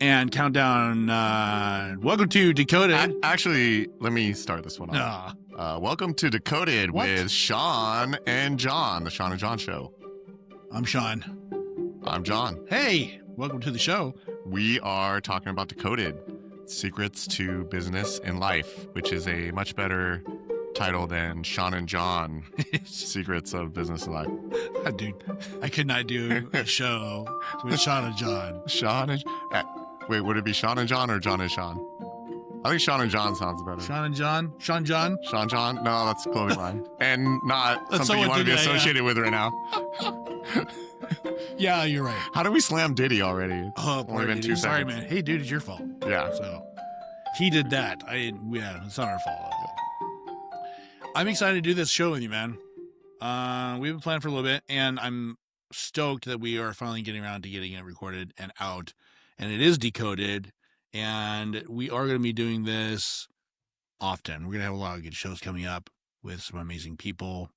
and countdown. Welcome to Decoded. Actually, let me start this one off. Welcome to Decoded with Shawn and John, the Shawn and John show. I'm Shawn. I'm John. Hey, welcome to the show. We are talking about Decoded, Secrets to Business and Life, which is a much better title than Shawn and John, Secrets of Business and Life. Dude, I could not do a show with Shawn and John. Shawn and... wait, would it be Shawn and John or John and Shawn? I think Shawn and John sounds better. Shawn and John? Shawn John? Shawn John? No, that's clothing line. And not That's something you want to be associated with right now. Yeah, you're right. How did we slam Diddy already? It's only been 2 seconds. Sorry, man. Hey, dude, it's your fault. Yeah. So he did that. It's not our fault. I'm excited to do this show with you, man. We've been planning for a little bit, and I'm stoked that we are finally getting around to getting it recorded and out. And it is Decoded, and we are going to be doing this often. We're going to have a lot of good shows coming up with some amazing people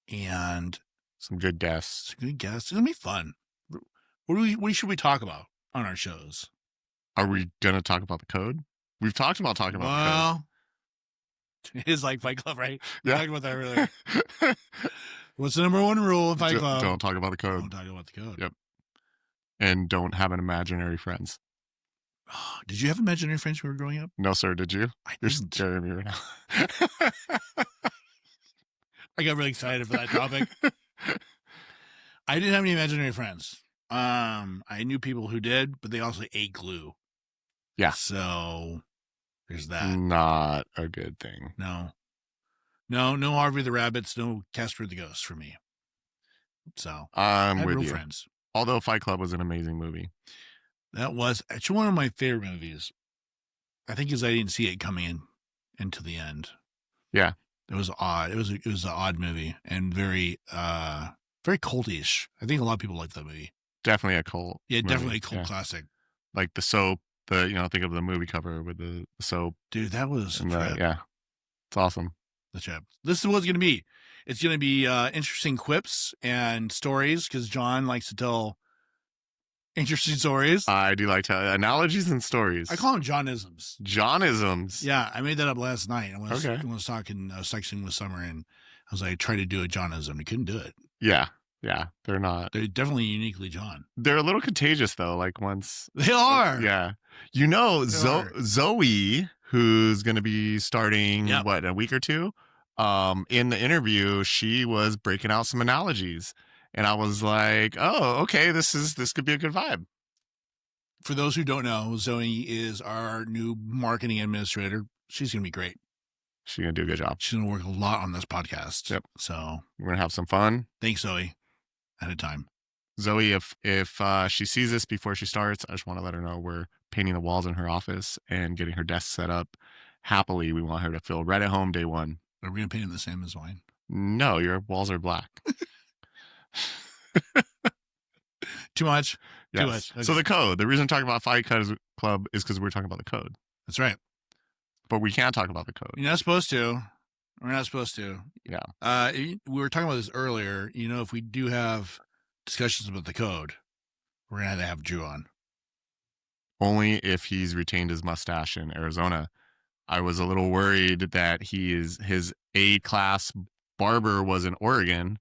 and some good guests. Some good guests. It's going to be fun. What should we talk about on our shows? Are we going to talk about the code? We've talked about talking about the code. It is like Fight Club, right? Yeah. We talked about that earlier. What's the number one rule of Fight Club? Don't talk about the code. Don't talk about the code. Yep. And don't have an imaginary friends. Did you have imaginary friends when you were growing up? No, sir. Did you? You're scaring me right now. I got really excited for that topic. I didn't have any imaginary friends. I knew people who did, but they also ate glue. Yeah. So there's that. Not a good thing. No Harvey the Rabbits, no Casper the Ghost for me. So I'm with you. Friends. Although Fight Club was an amazing movie. That was actually one of my favorite movies. I think because I didn't see it coming into the end. Yeah. It was odd. It was an odd movie and very cultish. I think a lot of people like that movie. Definitely a cult. Yeah, movie. Definitely a cult classic. Like the soap. Think of the movie cover with the soap. Dude, that was a trip. Yeah. It's awesome. The trip. This is what it's going to be. It's going to be interesting quips and stories because John likes to tell interesting stories. I do like to analogies and stories. I call them Johnisms. Johnisms. Yeah, I made that up last night. I was texting with Summer, and I was like, try to do a Johnism. I couldn't do it. Yeah. They're not. They're definitely uniquely John. They're a little contagious though. Like once they are. Yeah. Zoe, who's going to be starting in a week or two. In the interview, she was breaking out some analogies. And I was like, oh, okay, this could be a good vibe. For those who don't know, Zoe is our new marketing administrator. She's going to be great. She's going to do a good job. She's going to work a lot on this podcast. Yep. So we're going to have some fun. Thanks, Zoe. At a time. Zoe, if she sees this before she starts, I just want to let her know we're painting the walls in her office and getting her desk set up. Happily, we want her to feel right at home day one. Are we going to paint them the same as mine? No, your walls are black. Too much? Yes. Too much. Okay. So the code, the reason I'm talking about Fight Club is because we're talking about the code. That's right. But we can't talk about the code. You're not supposed to. We're not supposed to. Yeah. We were talking about this earlier. If we do have discussions about the code, we're going to have Drew on. Only if he's retained his mustache in Arizona. I was a little worried that his A-class barber was in Oregon,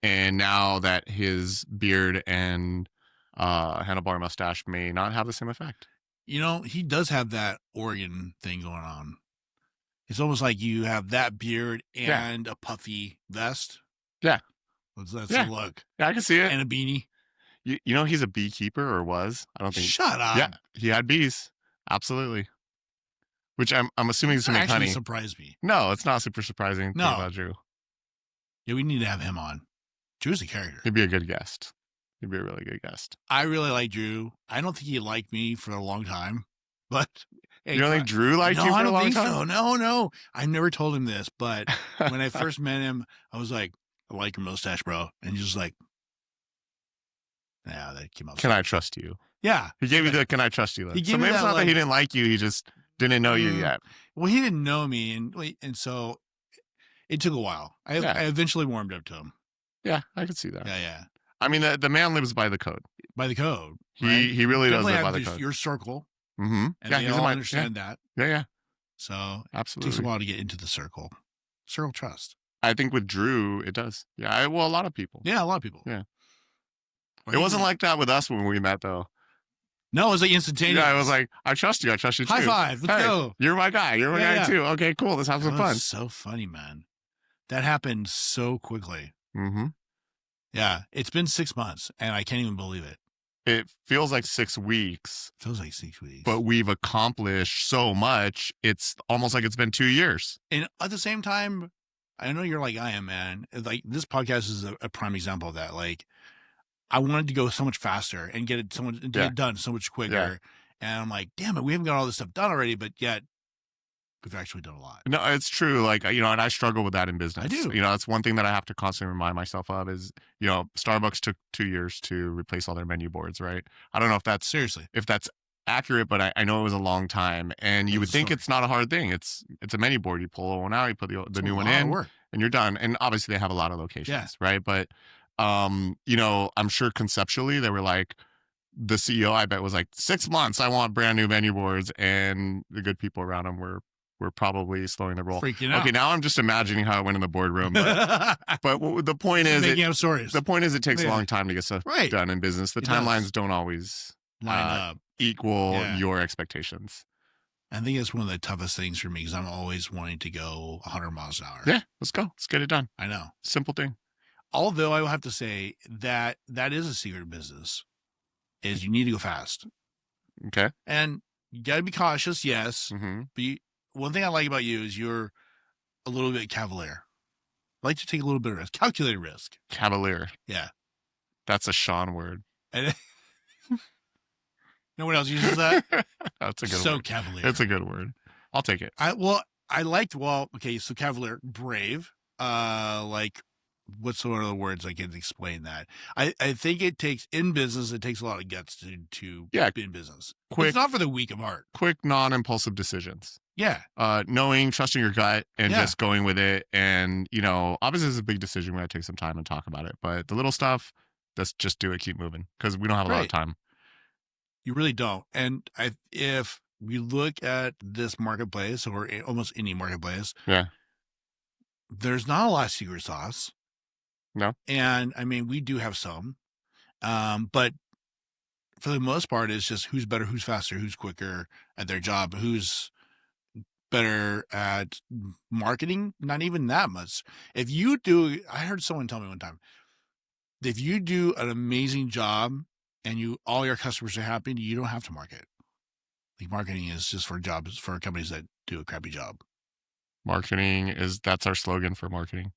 and now that his beard and handlebar mustache may not have the same effect. He does have that Oregon thing going on. It's almost like you have that beard and a puffy vest. Yeah. That's the look. Yeah, I can see it. And a beanie. You know he's a beekeeper or was? I don't think. Shut up. Yeah, he had bees. Absolutely. Which I'm assuming is to make honey. Surprised me. No, it's not super surprising. No. About Drew. Yeah, we need to have him on. Drew's a character. He'd be a good guest. He'd be a really good guest. I really like Drew. I don't think he liked me for a long time, but hey, you don't think Drew liked you for a long time? No. I never told him this, but when I first met him, I was like, I like your mustache, bro. And he's just like, yeah, that came out. Can I trust you? Yeah. He gave you the can I trust you look. So maybe it's not that he didn't like you. He just didn't know you yet. Well, he didn't know me. And so it took a while. I eventually warmed up to him. Yeah, I could see that. Yeah. I mean, the man lives by the code. By the code, right? He really does Definitely live by have the code. your circle, Mm-hmm. and Yeah, they he's all in my understand that. yeah, So it takes a absolutely. while to get into the circle. Circle trust. I think with Drew, it does. Yeah, well, a lot of people. Yeah, a lot of people. Yeah. Or It wasn't even- like that with us when we met, though. No, it was like instantaneous. Yeah, it was like, I trust you. I trust you too. High five. Let's Hey, go. you're my guy. You're my guy too. Okay, cool. Let's have some That fun. was so funny, man. That happened so quickly. Mm-hmm. Yeah, it's been 6 months, and I can't even believe it. It feels like 6 weeks, Feels like 6 weeks. but we've accomplished so much. It's almost like it's been 2 years. And at the same time, I know you're like I am, man. Like this podcast is a prime example of that. Like I wanted to go so much faster and get it done so much quicker. Yeah. And I'm like, damn it, we haven't got all this stuff done already, but yet we've actually done a lot. No, it's true. Like, and I struggle with that in business. I do. That's one thing that I have to constantly remind myself of is, Starbucks took 2 years to replace all their menu boards, right? I don't know if that's Seriously. accurate, but I know it was a long time. And you would think it's not a hard thing. It's a menu board. You pull one out, you put the new one in, and you're done. And obviously they have a lot of locations, right? But, I'm sure conceptually they were like, the CEO, I bet, was like, 6 months, I want brand new menu boards. And the good people around him were probably slowing the roll. Freaking out. Okay, now I'm just imagining how it went in the boardroom. But, the point is, making up stories. The point is, it takes a long time to get stuff done in business. The timelines don't always line up, equal your expectations. I think it's one of the toughest things for me because I'm always wanting to go 100 miles an hour. Yeah, let's go. Let's get it done. I know. Simple thing. Although I will have to say that is a secret of business, is you need to go fast. Okay. And you got to be cautious, yes. Mm-hmm. But one thing I like about you is you're a little bit cavalier. I like to take a little bit of risk. Calculated risk. Cavalier. Yeah. That's a Shawn word. And no one else uses that? That's a good word. So cavalier. It's a good word. I'll take it. So cavalier, brave. Like, what's one of the words I can explain that? I think it takes a lot of guts to be in business. It's not for the weak of heart. Quick, non-impulsive decisions. Yeah. Trusting your gut and just going with it. And, obviously it's a big decision. We have to take some time and talk about it. But the little stuff, let's just do it, keep moving. Because we don't have a lot of time. You really don't. And if we look at this marketplace or almost any marketplace, there's not a lot of secret sauce. No. And I mean, we do have some, but for the most part, it's just who's better, who's faster, who's quicker at their job, who's better at marketing. Not even that much. I heard someone tell me one time, if you do an amazing job and all your customers are happy, you don't have to market. Like marketing is just for companies that do a crappy job. That's our slogan for marketing.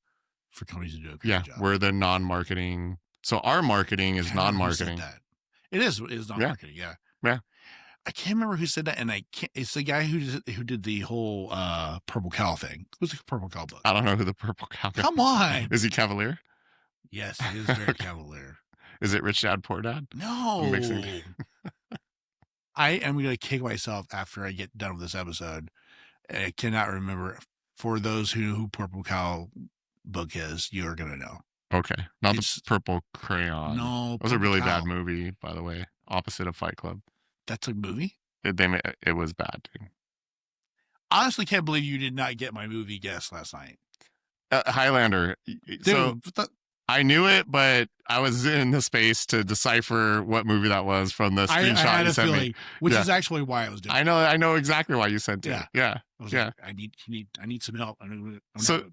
For companies that do a crappy job. We're the non-marketing. So our marketing is non-marketing. It is non-marketing. Yeah. I can't remember who said that, and it's the guy who did the whole Purple Cow thing. Who's the Purple Cow book? I don't know who the Purple Cow is. Come on. Is he cavalier? Yes, he is very cavalier. Is it Rich Dad Poor Dad? No. I am going to kick myself after I get done with this episode. I cannot remember. For those who Purple Cow book is, you're going to know. Okay. Not the Purple Crayon. No. It was a really bad movie, by the way. Opposite of Fight Club. That's a movie? It was bad. Honestly, can't believe you did not get my movie guess last night. Highlander. Dude, so I knew it, but I was in the space to decipher what movie that was from the screenshot I had you a sent feeling, me. Which is actually why I was doing it. I know exactly why you sent it. Yeah. Like, I need some help.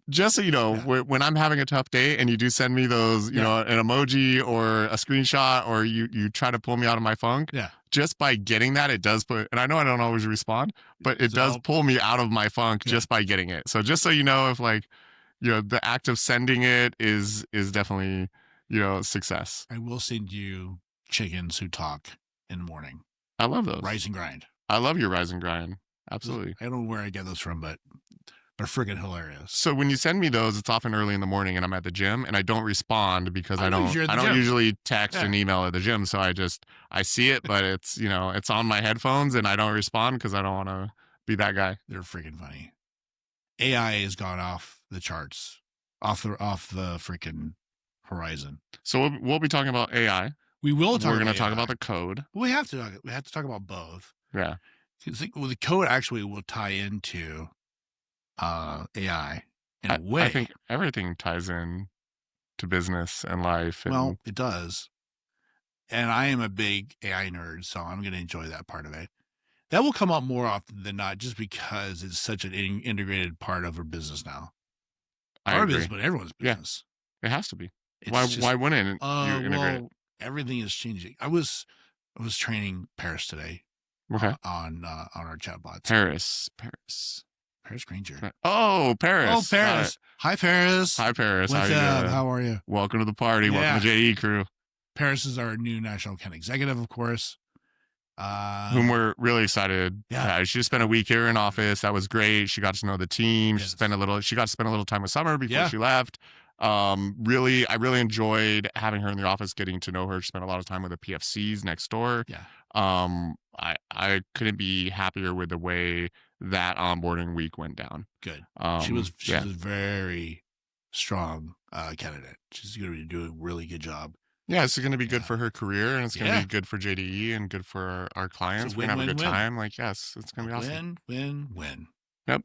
Just so you know, when I'm having a tough day and you do send me those, an emoji or a screenshot, or you try to pull me out of my funk. Yeah. Just by getting that, it does and I know I don't always respond, but it does pull me out of my funk just by getting it. So just so you know, if the act of sending it is definitely, success. I will send you chickens who talk in the morning. I love those. Rise and grind. I love your rise and grind. Absolutely. I don't know where I get those from, but they're freaking hilarious. So when you send me those, it's often early in the morning and I'm at the gym and I don't respond because I don't usually text and email at the gym. So I see it, but it's, it's on my headphones and I don't respond because I don't want to be that guy. They're freaking funny. AI has gone off the charts, off the freaking horizon. So we'll be talking about AI. We will talk. We're going to talk about the code. We have to talk. We have to talk about both. Yeah. Well, the code actually will tie into AI in a way. I think everything ties in to business and life. And well, it does. And I am a big AI nerd, so I'm going to enjoy that part of it. That will come up more often than not, just because it's such an integrated part of our business now. Our business, but everyone's business. Yeah, it has to be. Why wouldn't you integrate it? Everything is changing. I was training Paris today. Okay. On our chatbots. Paris Granger. Oh, Paris. Hi, Paris. Hi, Paris. What's up? How are you? Welcome to the party. Yeah. Welcome to JE crew. Paris is our new national account executive, of course. Whom we're really excited. Yeah, she spent a week here in office. That was great. She got to know the team. Yes. She got to spend a little time with Summer before she left. I really enjoyed having her in the office, getting to know her. She spent a lot of time with the PFCs next door. Yeah. I couldn't be happier with the way that onboarding week went down. Good. She's a very strong candidate. She's going to be doing a really good job. Yeah, it's going to be good for her career, and it's going to be good for JDE and good for our clients. We're going to have a good time. Like, yes, it's going to be awesome. Win. Yep.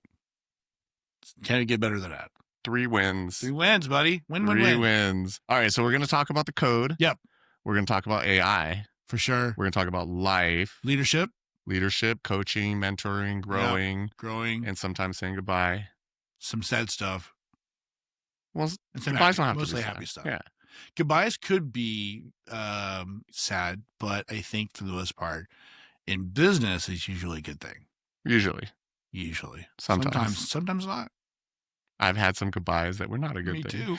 Can't get better than that. 3 wins. 3 wins, buddy. Win. 3 wins. All right, so we're going to talk about the code. Yep. We're going to talk about AI. For sure. We're going to talk about life. Leadership, coaching, mentoring, growing. And sometimes saying goodbye. Some sad stuff. Well, goodbyes don't have mostly to be happy stuff. Yeah. Goodbyes could be sad, but I think for the most part, in business, it's usually a good thing. Usually. Sometimes not. I've had some goodbyes that were not a good thing. Me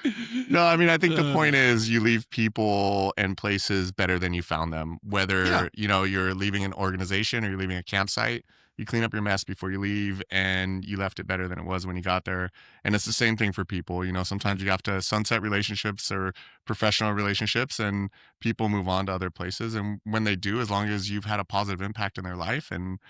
too. No, I mean, I think the point is you leave people and places better than you found them. Whether, you're leaving an organization or you're leaving a campsite, you clean up your mess before you leave, and you left it better than it was when you got there. And it's the same thing for people. Sometimes you have to sunset relationships or professional relationships, and people move on to other places. And when they do, as long as you've had a positive impact in their life and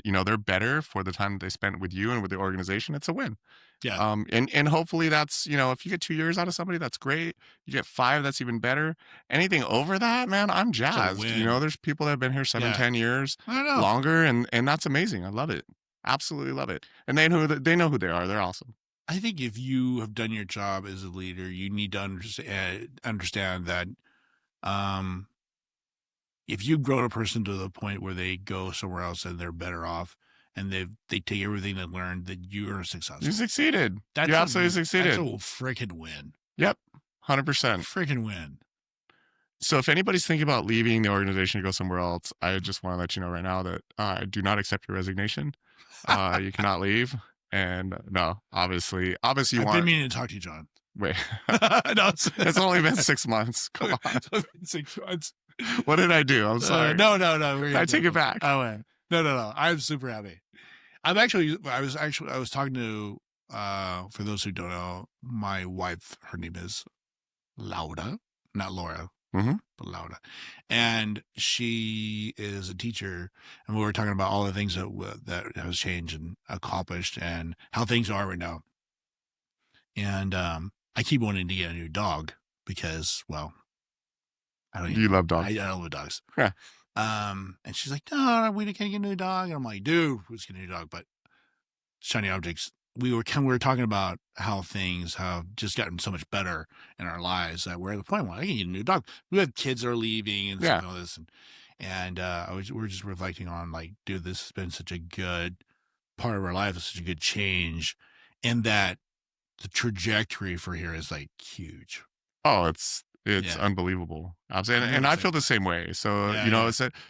they're better for the time that they spent with you and with the organization, it's a win. Yeah. And hopefully that's, if you get 2 years out of somebody, that's great. You get 5, that's even better. Anything over that, man, I'm jazzed. There's people that have been here 7-10 years longer, and that's amazing. I love it. Absolutely love it. And they know who they are. They're awesome. I think if you have done your job as a leader, you need to understand that if you've grown a person to the point where they go somewhere else and they're better off, and they take everything they learned, that you are successful. You succeeded. You absolutely succeeded. That's a freaking win. Yep. 100%. Freaking win. So if anybody's thinking about leaving the organization to go somewhere else, I just want to let you know right now that I do not accept your resignation. You cannot leave. And no, obviously I've been meaning to talk to you, John. Wait. No, it's only been 6 months. Come on. It's only been 6 months. What did I do? I'm sorry. No. I take it back. Oh, wait. No. I'm super happy. I was talking to, for those who don't know, my wife. Her name is Laura, not Laura, but Laura. And she is a teacher. And we were talking about all the things that has changed and accomplished and how things are right now. And I keep wanting to get a new dog because, well, you love dogs. I love dogs. Yeah. And she's like, no, we can't get a new dog. And I'm like, dude, we're just getting a new dog. But shiny objects, we were talking about how things have just gotten so much better in our lives that we're at the point where I can get a new dog. We have kids that are leaving and all this. And we're just reflecting on, like, dude, this has been such a good part of our life. It's such a good change. And that the trajectory for here is, like, huge. Oh, it's unbelievable. And I feel the same way. So,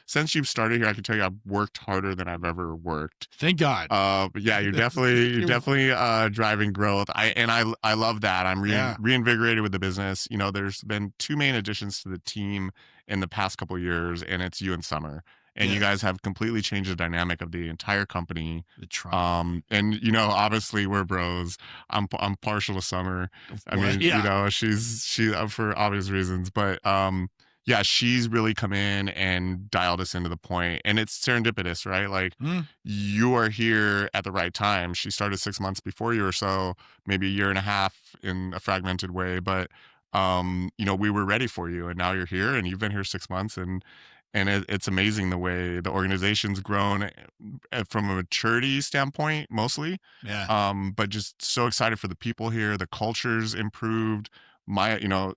since you've started here, I can tell you I've worked harder than I've ever worked. Thank God. But yeah, you're definitely driving growth. I love that. I'm reinvigorated with the business. There's been 2 main additions to the team in the past couple of years, and it's you and Summer. And you guys have completely changed the dynamic of the entire company. And obviously we're bros. I'm partial to Summer. I mean, she's for obvious reasons, but yeah, she's really come in and dialed us into the point, and it's serendipitous, right? Like you are here at the right time. She started 6 months before you or so, maybe a year and a half in a fragmented way, but we were ready for you, and now you're here, and you've been here 6 months, and it's amazing the way the organization's grown from a maturity standpoint, mostly. Yeah. But just so excited for the people here. The culture's improved.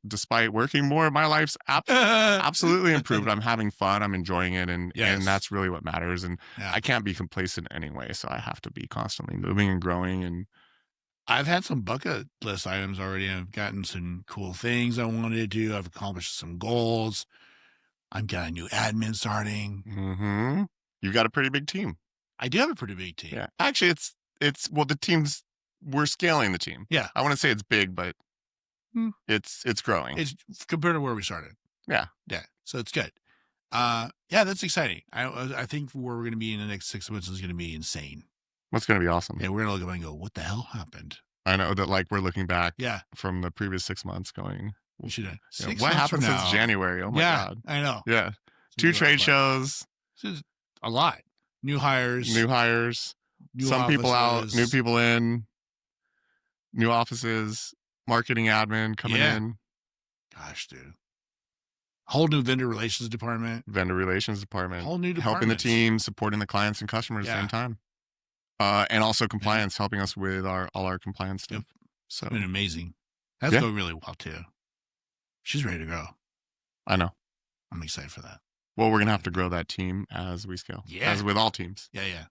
Despite working more, my life's absolutely improved. I'm having fun. I'm enjoying it, and Yes. that's really what matters. And Yeah. I can't be complacent anyway, so I have to be constantly moving and growing. And I've had some bucket list items already. I've gotten some cool things I wanted to do. I've accomplished some goals. I've got a new admin starting. You've got a pretty big team. I do have a pretty big team. Yeah, actually, the team's we're scaling the team. Yeah. I want to say it's big, but it's growing. It's compared to where we started. Yeah. So it's good. Yeah, that's exciting. I think where we're going to be in the next 6 months is going to be insane. What's going to be awesome? Yeah, we're going to look up and go, what the hell happened? I know that, like, we're looking back Yeah. from the previous 6 months going, We should have. what happened since January? Oh my God. I know. Yeah. 2 trade shows. This is a lot. New hires. New some people out, offices. new people in, new offices, marketing admin coming in. Gosh, dude. Whole new vendor relations department. Whole new department. Helping the team, supporting the clients and customers at the same time. And also compliance, helping us with all our compliance stuff. Yep. So it's been amazing. That's going really well too. She's ready to go. I know. I'm excited for that. Well, we're gonna have to grow that team as we scale. Yeah. As with all teams. Yeah.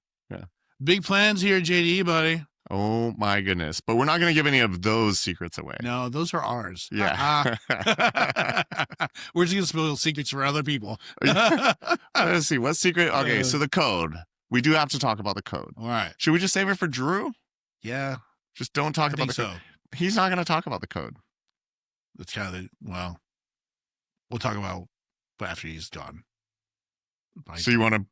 Big plans here, JD, buddy. Oh my goodness. But we're not gonna give any of those secrets away. No, those are ours. Yeah. We're just gonna spill secrets for other people. Let's see. What secret? Okay, so the code. We do have to talk about the code. All right. Should we just save it for Drew? Yeah. Just don't talk about the code. He's not going to talk about the code. That's kind of we'll talk about after he's gone. So you want to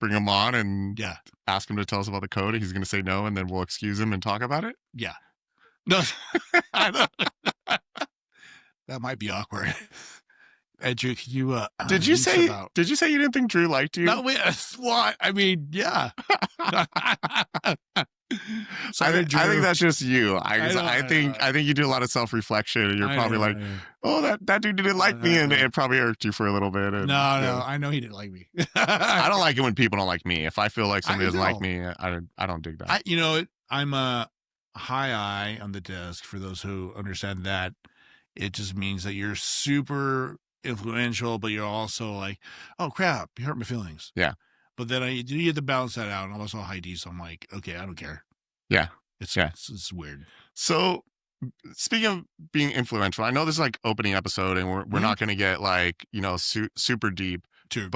bring him on and ask him to tell us about the code? He's going to say no, and then we'll excuse him and talk about it? Yeah. No. That might be awkward. Drew, can you did you say you didn't think Drew liked you? No, what? I mean, yeah. I think that's just you. I think you do a lot of self-reflection, and you're probably like, oh, that dude didn't like me, and it probably irked you for a little bit. And, no, I know he didn't like me. I don't like it when people don't like me. If I feel like somebody doesn't like me, I don't dig that. I'm a high I on the desk. For those who understand that, it just means that you're super influential, but you're also like, oh crap, you hurt my feelings. Yeah. But then you have to balance that out. And I'm also high D, so I'm like, okay, I don't care. Yeah. It's weird. So speaking of being influential, I know this is like opening episode, and we're not going to get like, super deep. True.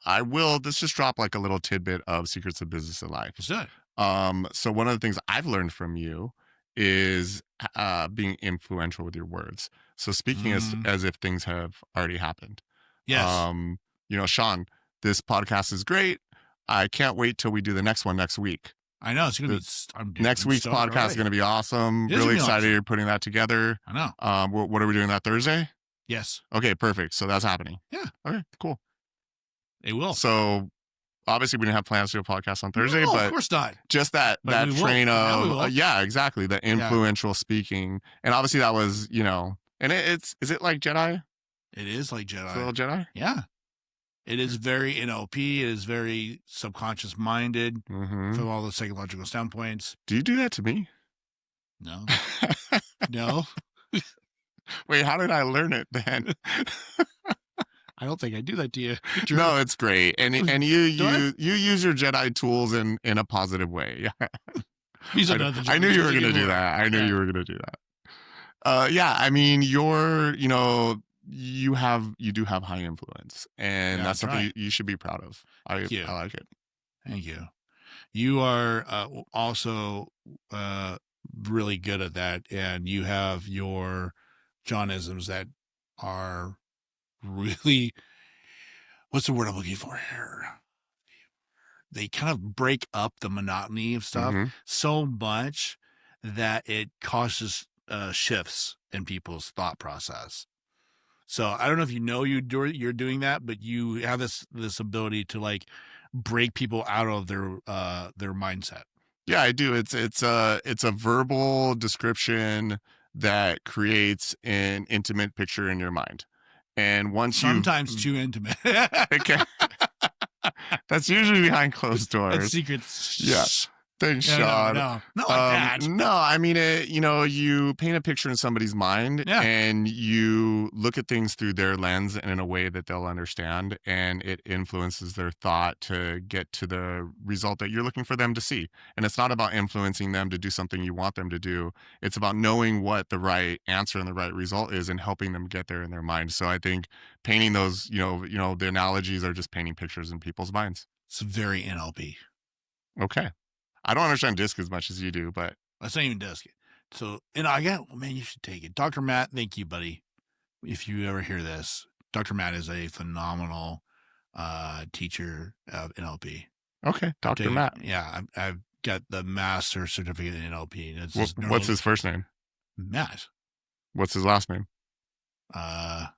I will. Let's just drop like a little tidbit of secrets of business and life. What's that? So one of the things I've learned from you is being influential with your words. So speaking as if things have already happened. Yes. Shawn, this podcast is great. I can't wait till we do the next one next week. I know it's gonna be. Next week's podcast is gonna be awesome. Really excited you're putting that together. I know. What are we doing that Thursday? Yes. Okay, perfect. So that's happening. Yeah. Okay, cool. It will. So obviously we didn't have plans to do a podcast on Thursday, but of course not. Just that train of exactly, the influential speaking, and obviously that was and is it like Jedi? It is like Jedi. It's a little Jedi. Yeah. It is very NLP. It is very subconscious minded from all the psychological standpoints. Do you do that to me? No. No. Wait, how did I learn it then? I don't think I do that to you. No, it's great, and you use your Jedi tools in a positive way. I knew you were going to do that. I knew you were going to do that. I mean, you do have high influence, and that's something you should be proud of. I like it. Thank you. You are also really good at that, and you have your Johnisms that are really, what's the word I'm looking for here? They kind of break up the monotony of stuff so much that it causes shifts in people's thought process. So I don't know if you know you're doing that, but you have this ability to like break people out of their mindset. Yeah, I do. It's a verbal description that creates an intimate picture in your mind. And once you've Sometimes too intimate. okay, that's usually behind closed That's doors. secrets. Yeah. Thanks, No, Sean. not like that. No, I mean, you paint a picture in somebody's mind Yeah. and you look at things through their lens and in a way that they'll understand, and it influences their thought to get to the result that you're looking for them to see. And it's not about influencing them to do something you want them to do. It's about knowing what the right answer and the right result is and helping them get there in their mind. So I think painting those, the analogies are just painting pictures in people's minds. It's very NLP. Okay. I don't understand DISC as much as you do, but That's not even DISC. So, and I got, well, man, you should take it. Dr. Matt, thank you, buddy. If you ever hear this, Dr. Matt is a phenomenal teacher of NLP. okay, Dr. Matt. Yeah, I've got the master certificate in NLP. And it's What's his first name? Matt. What's his last name? Wow.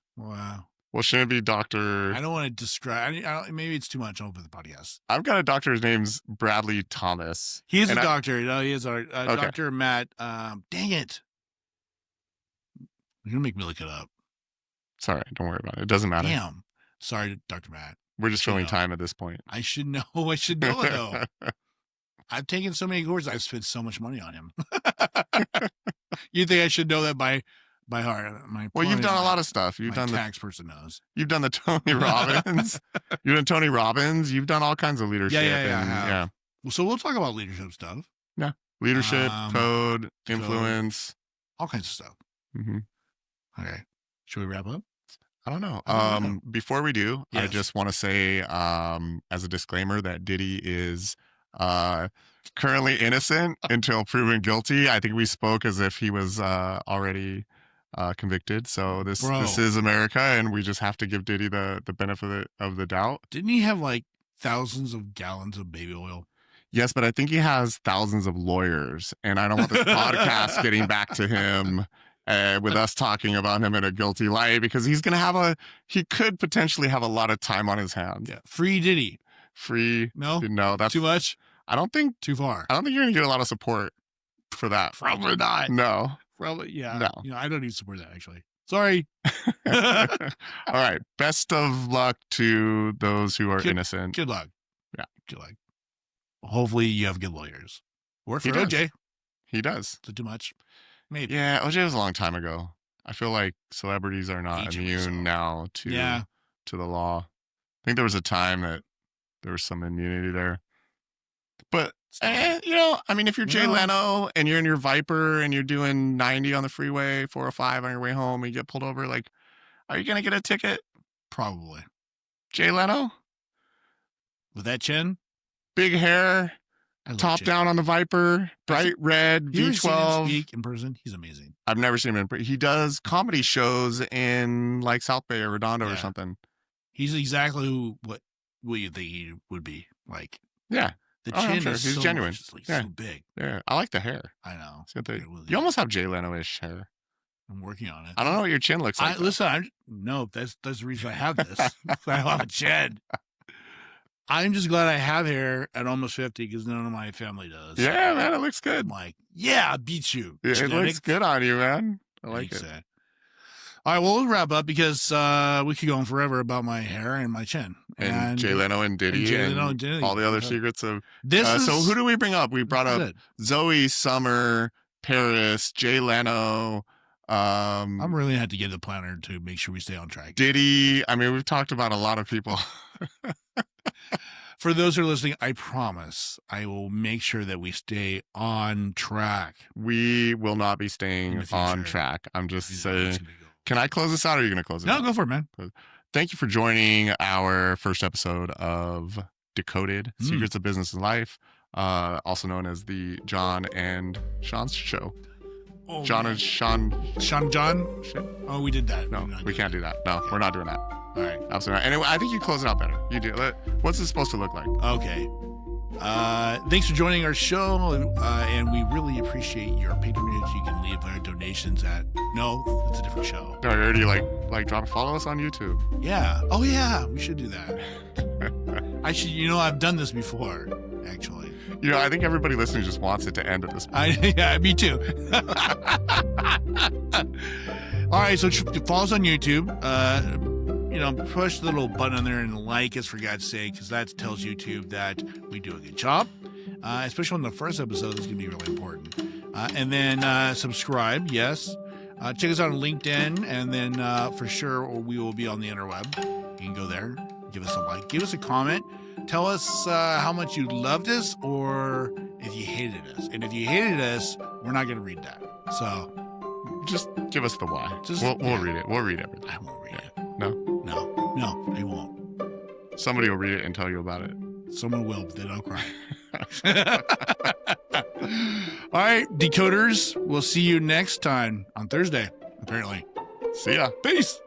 Well, shouldn't it be Dr. I don't want to describe. Maybe it's too much over the podcast. I've got a doctor. His name's Bradley Thomas. He is a doctor. No, he is our Okay. Dr. Matt. Dang it. You're going to make me look it up. Sorry, don't worry about it. It doesn't matter. Damn. Sorry, Dr. Matt. We're just filling time at this point. I should know. I should know it, though. I've taken so many courses. I've spent so much money on him. You think I should know that by heart? You've done a lot of stuff. You've done tax person knows. You've done the Tony Robbins. You've done Tony Robbins. You've done all kinds of leadership. Yeah. So we'll talk about leadership stuff. Yeah, leadership, code, influence, all kinds of stuff. Mm-hmm. Okay, should we wrap up? I don't know. Before we do, yes. I just want to say, as a disclaimer, that Diddy is currently innocent until proven guilty. I think we spoke as if he was already convicted. So this is America, and we just have to give Diddy the benefit of the doubt. Didn't he have like thousands of gallons of baby oil? Yes, but I think he has thousands of lawyers, and I don't want this podcast getting back to him with us talking about him in a guilty light, because he could potentially have a lot of time on his hands. Yeah, free Diddy. Free? No, that's too much. I don't think too far. I don't think you're gonna get a lot of support for that. Probably not. No. Probably, yeah. No. I don't even support that, actually. Sorry. All right. Best of luck to those who are innocent. Good luck. Yeah. Good luck. Hopefully you have good lawyers. Work for OJ. He does. Is it too much? Maybe. Yeah, OJ was a long time ago. I feel like celebrities are not immune now to the law. I think there was a time that there was some immunity there. But if you're Jay Leno and you're in your Viper and you're doing 90 on the freeway, 405 on your way home, and you get pulled over, like, are you going to get a ticket? Probably. Jay Leno? With that chin? Big hair, top down on the Viper, bright red, V12. You ever seen him speak in person? He's amazing. I've never seen him in person. He does comedy shows in like South Bay or Redondo or something. He's exactly what you think he would be like. Yeah. The chin sure. is He's genuine. so big. Yeah, I like the hair. I know. You almost have Jay Leno-ish hair. I'm working on it. I don't know what your chin looks like. That's the reason I have this. I have a chin. I'm just glad I have hair at almost 50 because none of my family does. Yeah, man, it looks good. I'm like, I beat you. Yeah, it looks good on you, man. I like it. All right, well, we'll wrap up because we could go on forever about my hair and my chin. And Jay Leno and Diddy and all the other secrets of this. So who do we bring up? We brought up Zoe, Summer, Paris, Jay Leno. I'm really gonna have to get the planner to make sure we stay on track. Diddy. I mean, we've talked about a lot of people. For those who are listening, I promise I will make sure that we stay on track. We will not be staying on track. I'm just saying. Can I close this out, or are you going to close it out? No, go for it, man. Thank you for joining our first episode of Decoded, Secrets of Business and Life, also known as the John and Sean's Show. Oh, John and Sean. Shawn and John? Oh, we did that. No, we can't do that. No, we're not doing that. All right. Absolutely not. Anyway, I think you close it out better. You do. What's this supposed to look like? Okay. Thanks for joining our show, and we really appreciate your patronage. You can leave our donations at... No, it's a different show. No, you're already like follow us on YouTube. Yeah. Oh yeah, we should do that. I should. I've done this before, actually. I think everybody listening just wants it to end at this point. Yeah, me too. All right, so follow us on YouTube. Push the little button on there and like us, for God's sake, because that tells YouTube that we do a good job. Especially on the first episode, this is going to be really important. And then subscribe, yes. Check us out on LinkedIn, and then for sure we will be on the interweb. You can go there, give us a like, give us a comment. Tell us how much you loved us or if you hated us. And if you hated us, we're not going to read that. So just give us the why. We'll read it. We'll read everything. I won't read it. No, I won't. Somebody will read it and tell you about it. Someone will, but then I'll cry. All right, decoders. We'll see you next time on Thursday, apparently. See ya. Peace.